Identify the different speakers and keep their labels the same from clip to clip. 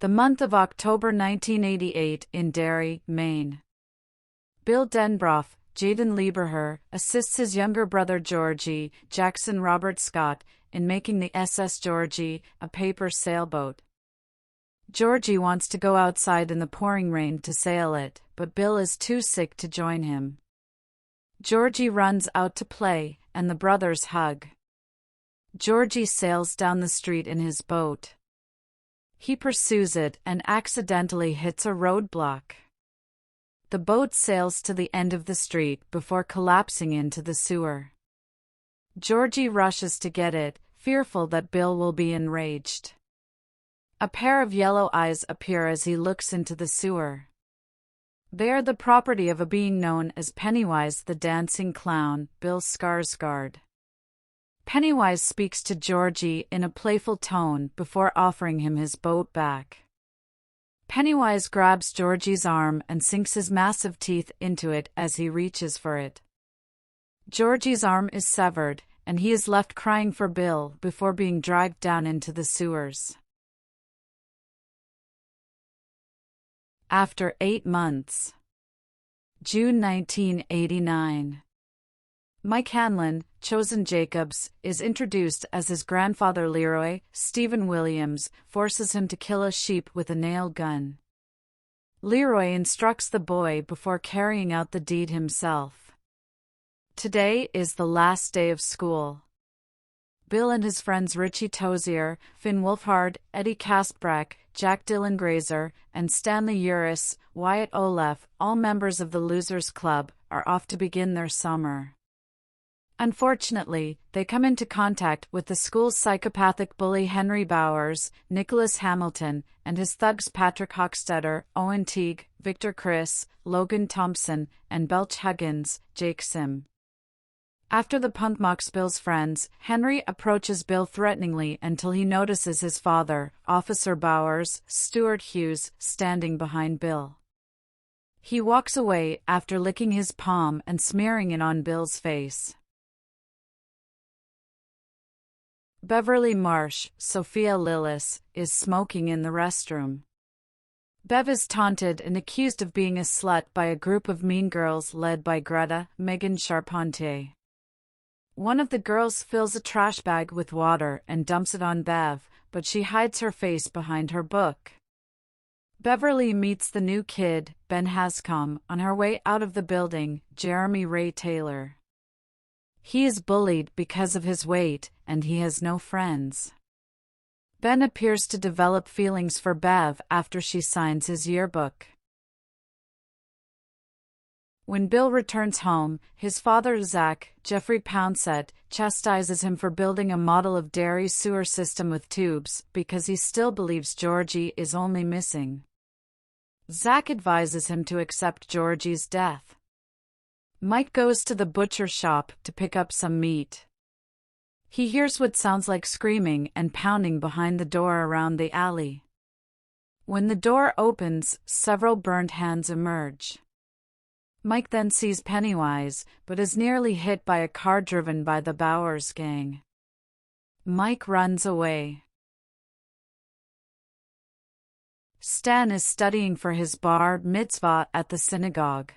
Speaker 1: The month of October 1988 in Derry, Maine. Bill Denbrough, Jaden Lieberher, assists his younger brother Georgie, Jackson Robert Scott, in making the SS Georgie, a paper sailboat. Georgie wants to go outside in the pouring rain to sail it, but Bill is too sick to join him. Georgie runs out to play, and the brothers hug. Georgie sails down the street in his boat. He pursues it and accidentally hits a roadblock. The boat sails to the end of the street before collapsing into the sewer. Georgie rushes to get it, fearful that Bill will be enraged. A pair of yellow eyes appear as he looks into the sewer. They are the property of a being known as Pennywise the Dancing Clown, Bill Skarsgård. Pennywise speaks to Georgie in a playful tone before offering him his boat back. Pennywise grabs Georgie's arm and sinks his massive teeth into it as he reaches for it. Georgie's arm is severed, and he is left crying for Bill before being dragged down into the sewers. After 8 months. June 1989. Mike Hanlon, chosen Jacobs, is introduced as his grandfather Leroy. Stephen Williams forces him to kill a sheep with a nail gun. Leroy instructs the boy before carrying out the deed himself. Today is the last day of school. Bill and his friends Richie Tozier, Finn Wolfhard, Eddie Kaspbrak, Jack Dylan Grazer, and Stanley Uris, Wyatt Olaf, all members of the Losers Club, are off to begin their summer. Unfortunately, they come into contact with the school's psychopathic bully Henry Bowers, Nicholas Hamilton, and his thugs Patrick Hochstetter, Owen Teague, Victor Chris, Logan Thompson, and Belch Huggins, Jake Sim. After the punk mocks Bill's friends, Henry approaches Bill threateningly until he notices his father, Officer Bowers, Stuart Hughes, standing behind Bill. He walks away after licking his palm and smearing it on Bill's face. Beverly Marsh, Sophia Lillis, is smoking in the restroom. Bev is taunted and accused of being a slut by a group of mean girls led by Greta, Megan Charpentier. One of the girls fills a trash bag with water and dumps it on Bev, but she hides her face behind her book. Beverly meets the new kid, Ben Hascom, on her way out of the building, Jeremy Ray Taylor. He is bullied because of his weight, and he has no friends. Ben appears to develop feelings for Bev after she signs his yearbook. When Bill returns home, his father Zach, Jeffrey Poundset, chastises him for building a model of Derry's sewer system with tubes because he still believes Georgie is only missing. Zach advises him to accept Georgie's death. Mike goes to the butcher shop to pick up some meat. He hears what sounds like screaming and pounding behind the door around the alley. When the door opens, several burned hands emerge. Mike then sees Pennywise, but is nearly hit by a car driven by the Bowers gang. Mike runs away. Stan is studying for his bar mitzvah at the synagogue.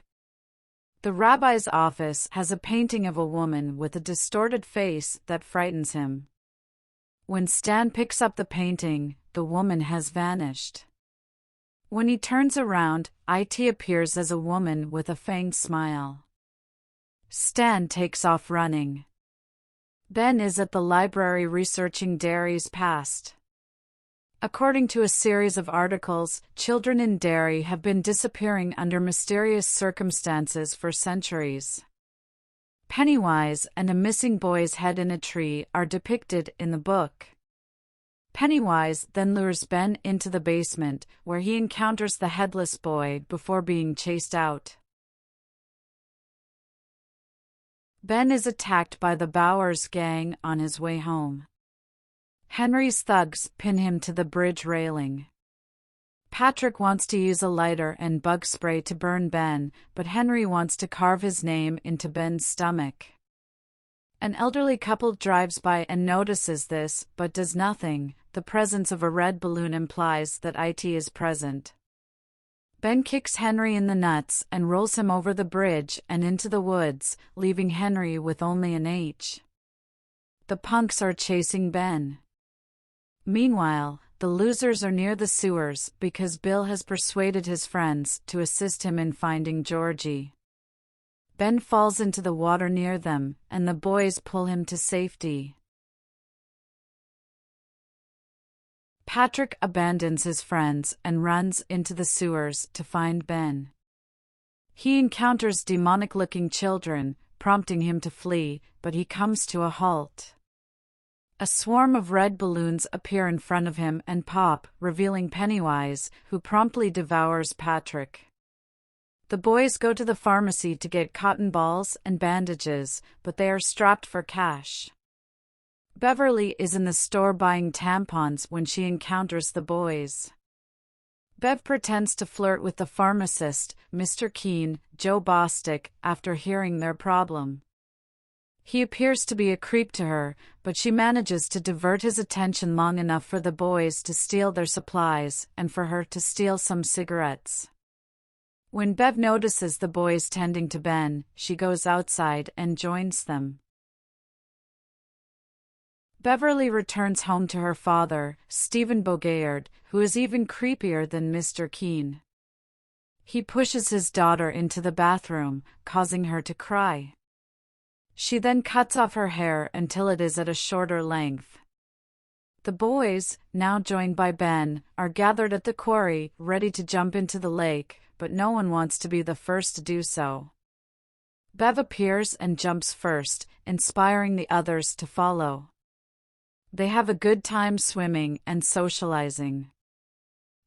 Speaker 1: The rabbi's office has a painting of a woman with a distorted face that frightens him. When Stan picks up the painting, the woman has vanished. When he turns around, It appears as a woman with a fanged smile. Stan takes off running. Ben is at the library researching Derry's past. According to a series of articles, children in Derry have been disappearing under mysterious circumstances for centuries. Pennywise and a missing boy's head in a tree are depicted in the book. Pennywise then lures Ben into the basement, where he encounters the headless boy before being chased out. Ben is attacked by the Bowers gang on his way home. Henry's thugs pin him to the bridge railing. Patrick wants to use a lighter and bug spray to burn Ben, but Henry wants to carve his name into Ben's stomach. An elderly couple drives by and notices this, but does nothing, the presence of a red balloon implies that it is present. Ben kicks Henry in the nuts and rolls him over the bridge and into the woods, leaving Henry with only an H. The punks are chasing Ben. Meanwhile, the losers are near the sewers because Bill has persuaded his friends to assist him in finding Georgie. Ben falls into the water near them, and the boys pull him to safety. Patrick abandons his friends and runs into the sewers to find Ben. He encounters demonic-looking children, prompting him to flee, but he comes to a halt. A swarm of red balloons appear in front of him and pop, revealing Pennywise, who promptly devours Patrick. The boys go to the pharmacy to get cotton balls and bandages, but they are strapped for cash. Beverly is in the store buying tampons when she encounters the boys. Bev pretends to flirt with the pharmacist, Mr. Keene, Joe Bostic, after hearing their problem. He appears to be a creep to her, but she manages to divert his attention long enough for the boys to steal their supplies and for her to steal some cigarettes. When Bev notices the boys tending to Ben, she goes outside and joins them. Beverly returns home to her father, Stephen Bogaert, who is even creepier than Mr. Keene. He pushes his daughter into the bathroom, causing her to cry. She then cuts off her hair until it is at a shorter length. The boys, now joined by Ben, are gathered at the quarry, ready to jump into the lake, but no one wants to be the first to do so. Bev appears and jumps first, inspiring the others to follow. They have a good time swimming and socializing.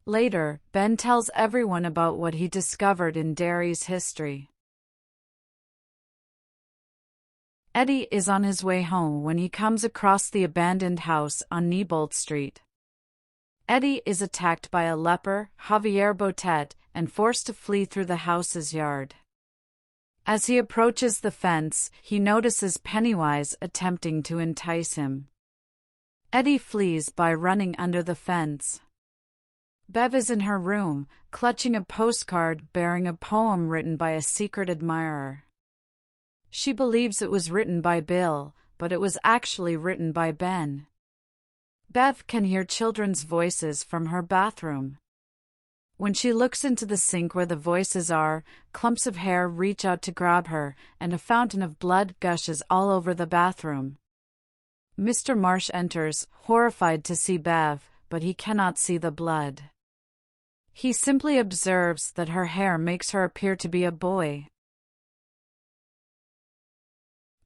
Speaker 1: Later, Ben tells everyone about what he discovered in Derry's history. Eddie is on his way home when he comes across the abandoned house on Neibolt Street. Eddie is attacked by a leper, Javier Botet, and forced to flee through the house's yard. As he approaches the fence, he notices Pennywise attempting to entice him. Eddie flees by running under the fence. Bev is in her room, clutching a postcard bearing a poem written by a secret admirer. She believes it was written by Bill, but it was actually written by Ben. Bev can hear children's voices from her bathroom. When she looks into the sink where the voices are, clumps of hair reach out to grab her, and a fountain of blood gushes all over the bathroom. Mr. Marsh enters, horrified to see Bev, but he cannot see the blood. He simply observes that her hair makes her appear to be a boy.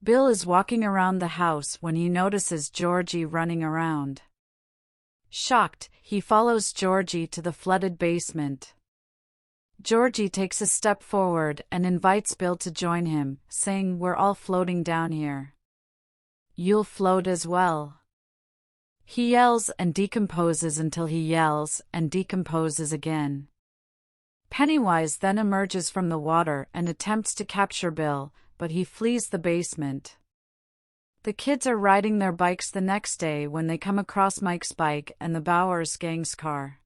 Speaker 1: Bill is walking around the house when he notices Georgie running around. Shocked, he follows Georgie to the flooded basement. Georgie takes a step forward and invites Bill to join him, saying, "We're all floating down here. You'll float as well." He yells and decomposes until he yells and decomposes again. Pennywise then emerges from the water and attempts to capture Bill, but he flees the basement. The kids are riding their bikes the next day when they come across Mike's bike and the Bowers gang's car.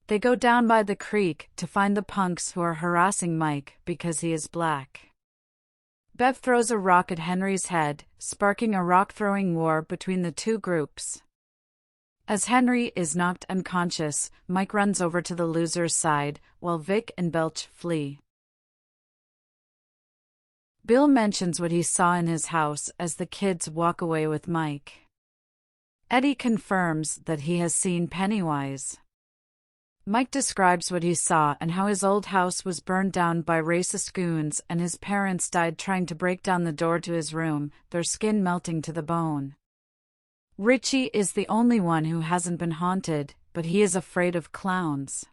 Speaker 1: They go down by the creek to find the punks who are harassing Mike because he is black. Bev throws a rock at Henry's head, sparking a rock-throwing war between the two groups. As Henry is knocked unconscious, Mike runs over to the loser's side, while Vic and Belch flee. Bill mentions what he saw in his house as the kids walk away with Mike. Eddie confirms that he has seen Pennywise. Mike describes what he saw and how his old house was burned down by racist goons and his parents died trying to break down the door to his room, their skin melting to the bone. Richie is the only one who hasn't been haunted, but he is afraid of clowns.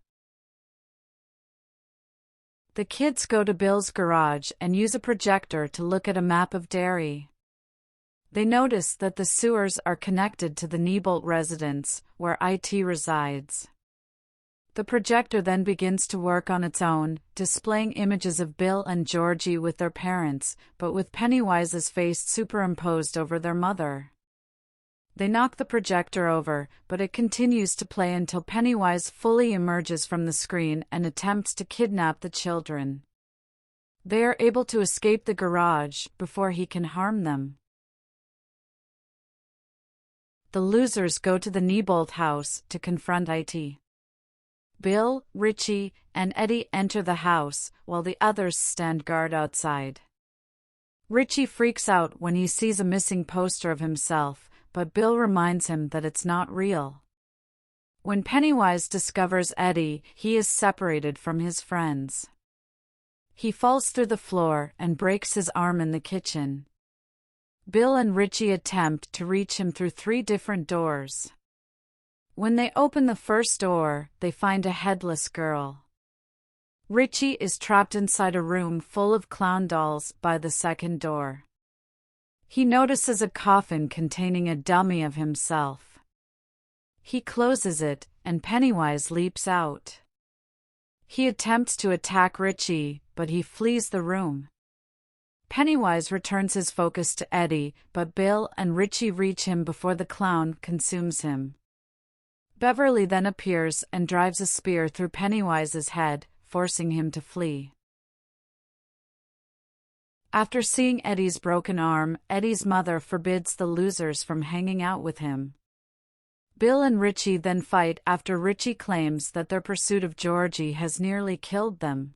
Speaker 1: The kids go to Bill's garage and use a projector to look at a map of Derry. They notice that the sewers are connected to the Neibolt residence, where IT resides. The projector then begins to work on its own, displaying images of Bill and Georgie with their parents, but with Pennywise's face superimposed over their mother. They knock the projector over, but it continues to play until Pennywise fully emerges from the screen and attempts to kidnap the children. They are able to escape the garage before he can harm them. The losers go to the Neibolt house to confront IT. Bill, Richie, and Eddie enter the house, while the others stand guard outside. Richie freaks out when he sees a missing poster of himself, but Bill reminds him that it's not real. When Pennywise discovers Eddie, he is separated from his friends. He falls through the floor and breaks his arm in the kitchen. Bill and Richie attempt to reach him through 3 different doors. When they open the first door, they find a headless girl. Richie is trapped inside a room full of clown dolls by the second door. He notices a coffin containing a dummy of himself. He closes it, and Pennywise leaps out. He attempts to attack Richie, but he flees the room. Pennywise returns his focus to Eddie, but Bill and Richie reach him before the clown consumes him. Beverly then appears and drives a spear through Pennywise's head, forcing him to flee. After seeing Eddie's broken arm, Eddie's mother forbids the losers from hanging out with him. Bill and Richie then fight after Richie claims that their pursuit of Georgie has nearly killed them.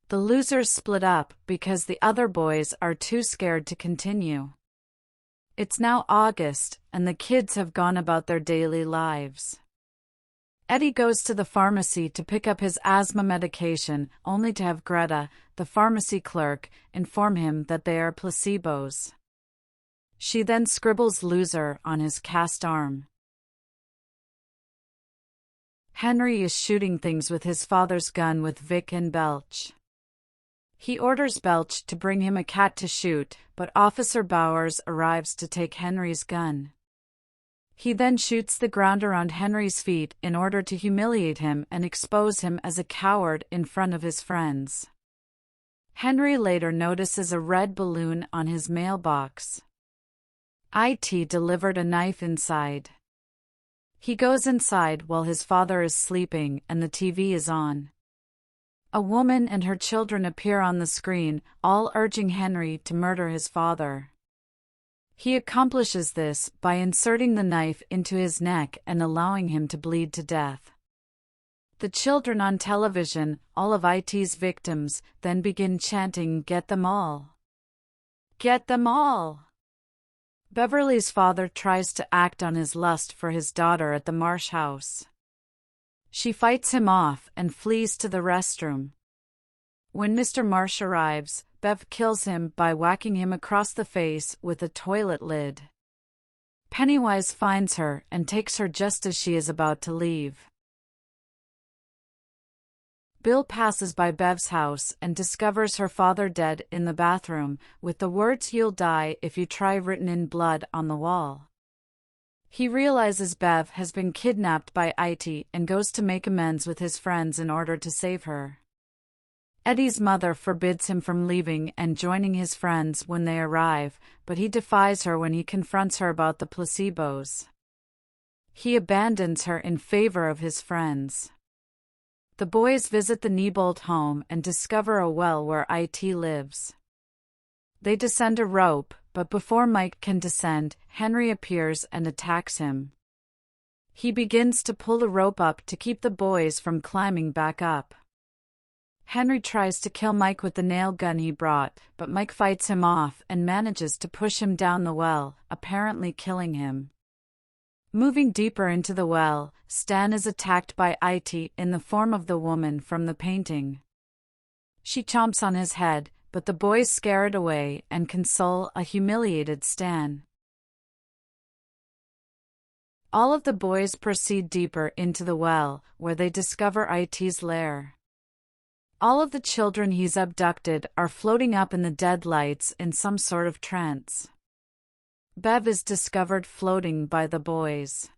Speaker 1: The losers split up because the other boys are too scared to continue. It's now August, and the kids have gone about their daily lives. Eddie goes to the pharmacy to pick up his asthma medication, only to have Greta, the pharmacy clerk, inform him that they are placebos. She then scribbles "loser" on his cast arm. Henry is shooting things with his father's gun with Vic and Belch. He orders Belch to bring him a cat to shoot, but Officer Bowers arrives to take Henry's gun. He then shoots the ground around Henry's feet in order to humiliate him and expose him as a coward in front of his friends. Henry later notices a red balloon on his mailbox. IT delivered a knife inside. He goes inside while his father is sleeping and the TV is on. A woman and her children appear on the screen, all urging Henry to murder his father. He accomplishes this by inserting the knife into his neck and allowing him to bleed to death. The children on television, all of IT's victims, then begin chanting, "Get them all! Get them all!" Beverly's father tries to act on his lust for his daughter at the Marsh house. She fights him off and flees to the restroom. When Mr. Marsh arrives, Bev kills him by whacking him across the face with a toilet lid. Pennywise finds her and takes her just as she is about to leave. Bill passes by Bev's house and discovers her father dead in the bathroom, with the words "You'll die if you try" written in blood on the wall. He realizes Bev has been kidnapped by IT and goes to make amends with his friends in order to save her. Eddie's mother forbids him from leaving and joining his friends when they arrive, but he defies her when he confronts her about the placebos. He abandons her in favor of his friends. The boys visit the Neibolt home and discover a well where IT lives. They descend a rope, but before Mike can descend, Henry appears and attacks him. He begins to pull the rope up to keep the boys from climbing back up. Henry tries to kill Mike with the nail gun he brought, but Mike fights him off and manages to push him down the well, apparently killing him. Moving deeper into the well, Stan is attacked by IT in the form of the woman from the painting. She chomps on his head, but the boys scare it away and console a humiliated Stan. All of the boys proceed deeper into the well, where they discover IT's lair. All of the children he's abducted are floating up in the dead lights in some sort of trance. Bev is discovered floating by the boys.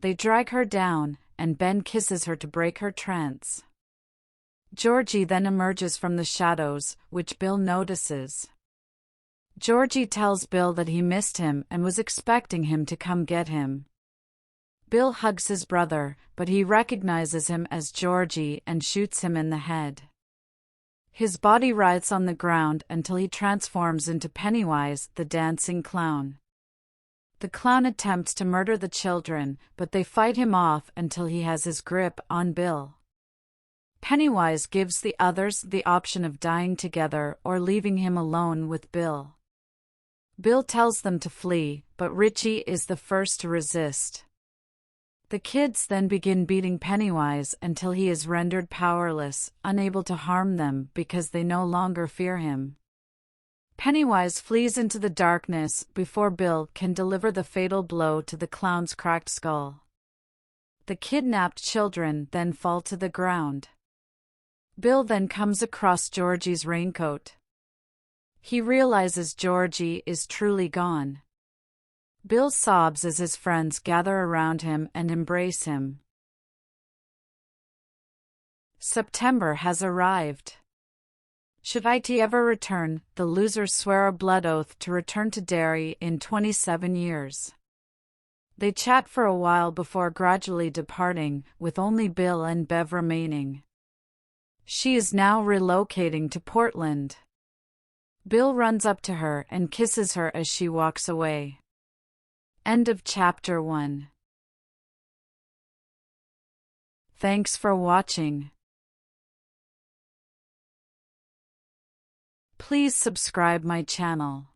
Speaker 1: They drag her down, and Ben kisses her to break her trance. Georgie then emerges from the shadows, which Bill notices. Georgie tells Bill that he missed him and was expecting him to come get him. Bill hugs his brother, but he recognizes him as Georgie and shoots him in the head. His body writhes on the ground until he transforms into Pennywise, the dancing clown. The clown attempts to murder the children, but they fight him off until he has his grip on Bill. Pennywise gives the others the option of dying together or leaving him alone with Bill. Bill tells them to flee, but Richie is the first to resist. The kids then begin beating Pennywise until he is rendered powerless, unable to harm them because they no longer fear him. Pennywise flees into the darkness before Bill can deliver the fatal blow to the clown's cracked skull. The kidnapped children then fall to the ground. Bill then comes across Georgie's raincoat. He realizes Georgie is truly gone. Bill sobs as his friends gather around him and embrace him. September has arrived. Should IT ever return, the losers swear a blood oath to return to Derry in 27 years. They chat for a while before gradually departing, with only Bill and Bev remaining. She is now relocating to Portland. Bill runs up to her and kisses her as she walks away. End of Chapter 1. Thanks for watching. Please subscribe my channel.